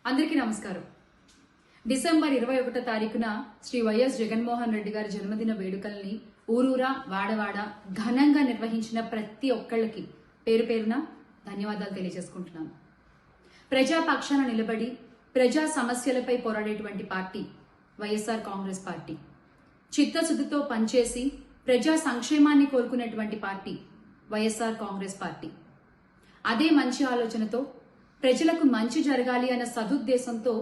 అందరికీ నమస్కారం. డిసెంబర్ 21వ తారీఖున శ్రీ వైఎస్ జగన్మోహన్ రెడ్డి గారి జన్మదిన వేడుకల్ని ఊరూరా వాడవాడ ఘనంగా నిర్వహించిన ప్రతి ఒక్కళ్ళకి పేరు పేరున ధన్యవాదాలు తెలియజేసుకుంటున్నాను. ప్రజాపక్షాన నిలబడి ప్రజా సమస్యలపై పోరాడేటువంటి పార్టీ వైఎస్ఆర్ కాంగ్రెస్ పార్టీ. చిత్తశుద్ధితో పనిచేసి ప్రజా సంక్షేమాన్ని కోరుకునేటువంటి పార్టీ వైఎస్ఆర్ కాంగ్రెస్ పార్టీ. అదే మంచి ఆలోచనతో ప్రజలకు మంచి జరగాలి అన్న సదుద్దేశంతో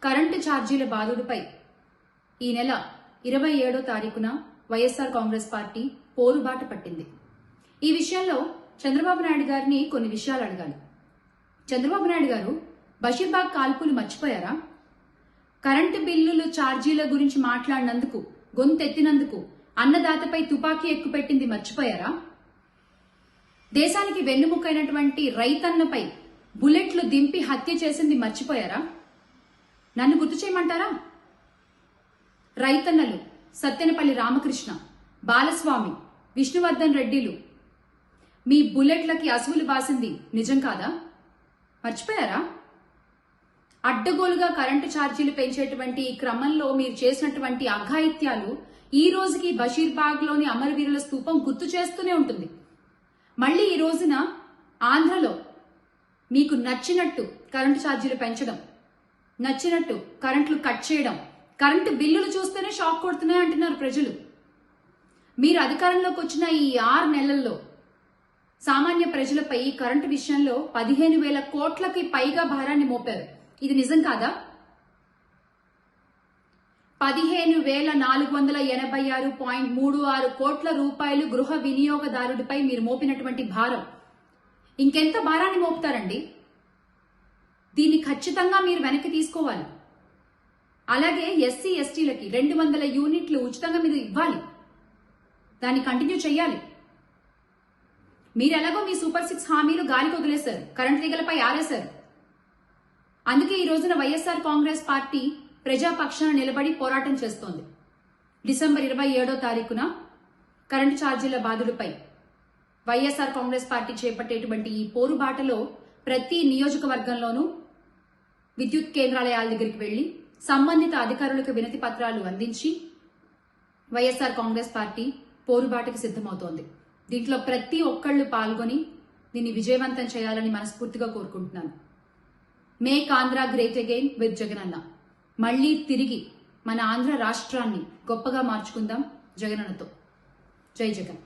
కరెంటు ఛార్జీల బాధుడిపై ఈ నెల 27వ తారీఖున వైఎస్ఆర్ కాంగ్రెస్ పార్టీ పోరుబాట పట్టింది. ఈ విషయంలో చంద్రబాబు నాయుడు గారిని కొన్ని విషయాలు అడగాలి. చంద్రబాబు నాయుడు గారు బషీర్బాగ్ కాల్పులు మర్చిపోయారా? కరెంటు బిల్లులు ఛార్జీల గురించి మాట్లాడినందుకు, గొంతెత్తినందుకు అన్నదాతపై తుపాకీ ఎక్కుపెట్టింది మర్చిపోయారా? దేశానికి వెన్నుముకైనటువంటి రైతన్నపై బుల్లెట్లు దింపి హత్య చేసింది మర్చిపోయారా? నన్ను గుర్తు చేయమంటారా? రైతన్నలు సత్తెనపల్లి రామకృష్ణ, బాలస్వామి, విష్ణువర్ధన్ రెడ్డిలు మీ బుల్లెట్లకి అసువులు బాసింది నిజం కాదా? మర్చిపోయారా? అడ్డగోలుగా కరెంటు ఛార్జీలు పెంచేటువంటి ఈ క్రమంలో మీరు చేసినటువంటి అఘాయిత్యాలు ఈ రోజుకి బషీర్బాగ్ లోని అమరవీరుల స్తూపం గుర్తు చేస్తూనే ఉంటుంది. మళ్లీ ఈ రోజున ఆంధ్రలో మీకు నచ్చినట్టు కరెంటు ఛార్జీలు పెంచడం, నచ్చినట్టు కరెంట్లు కట్ చేయడం, కరెంటు బిల్లులు చూస్తేనే షాక్ కొడుతున్నాయి అంటున్నారు ప్రజలు. మీరు అధికారంలోకి వచ్చిన ఈ 6 నెలల్లో సామాన్య ప్రజలపై కరెంటు విషయంలో 15,000 కోట్లకి పైగా భారాన్ని మోపారు. ఇది నిజం కాదా? 15,486.36 కోట్ల రూపాయలు గృహ వినియోగదారుడిపై మీరు మోపినటువంటి భారం ఇంకెంత భారాన్ని మోపుతారండి? దీన్ని ఖచ్చితంగా మీరు వెనక్కి తీసుకోవాలి. అలాగే ఎస్సీ ఎస్టీలకి 200 యూనిట్లు ఉచితంగా మీరు ఇవ్వాలి. దాన్ని కంటిన్యూ చేయాలి. మీరు ఎలాగో మీ సూపర్ 6 హామీలు గాలికి వదిలేశారు, కరెంటు తీగలపై ఆరేశారు. అందుకే ఈ రోజున వైఎస్ఆర్ కాంగ్రెస్ పార్టీ ప్రజాపక్షాన నిలబడి పోరాటం చేస్తోంది. డిసెంబర్ 27వ తారీఖున కరెంటు ఛార్జీల బాధుడిపై వైఎస్ఆర్ కాంగ్రెస్ పార్టీ చేపట్టేటువంటి ఈ పోరుబాటలో ప్రతి నియోజకవర్గంలోనూ విద్యుత్ కేంద్రాలయాల దగ్గరికి వెళ్లి సంబంధిత అధికారులకు వినతి పత్రాలు అందించి వైఎస్ఆర్ కాంగ్రెస్ పార్టీ పోరుబాటకు సిద్ధమవుతోంది. దీంట్లో ప్రతి ఒక్కళ్లు పాల్గొని దీన్ని విజయవంతం చేయాలని మనస్ఫూర్తిగా కోరుకుంటున్నాను. Make Andhra great again with Jagananna. మళ్లీ తిరిగి మన ఆంధ్ర రాష్ట్రాన్ని గొప్పగా మార్చుకుందాం జగనన్నతో. జై జగన్.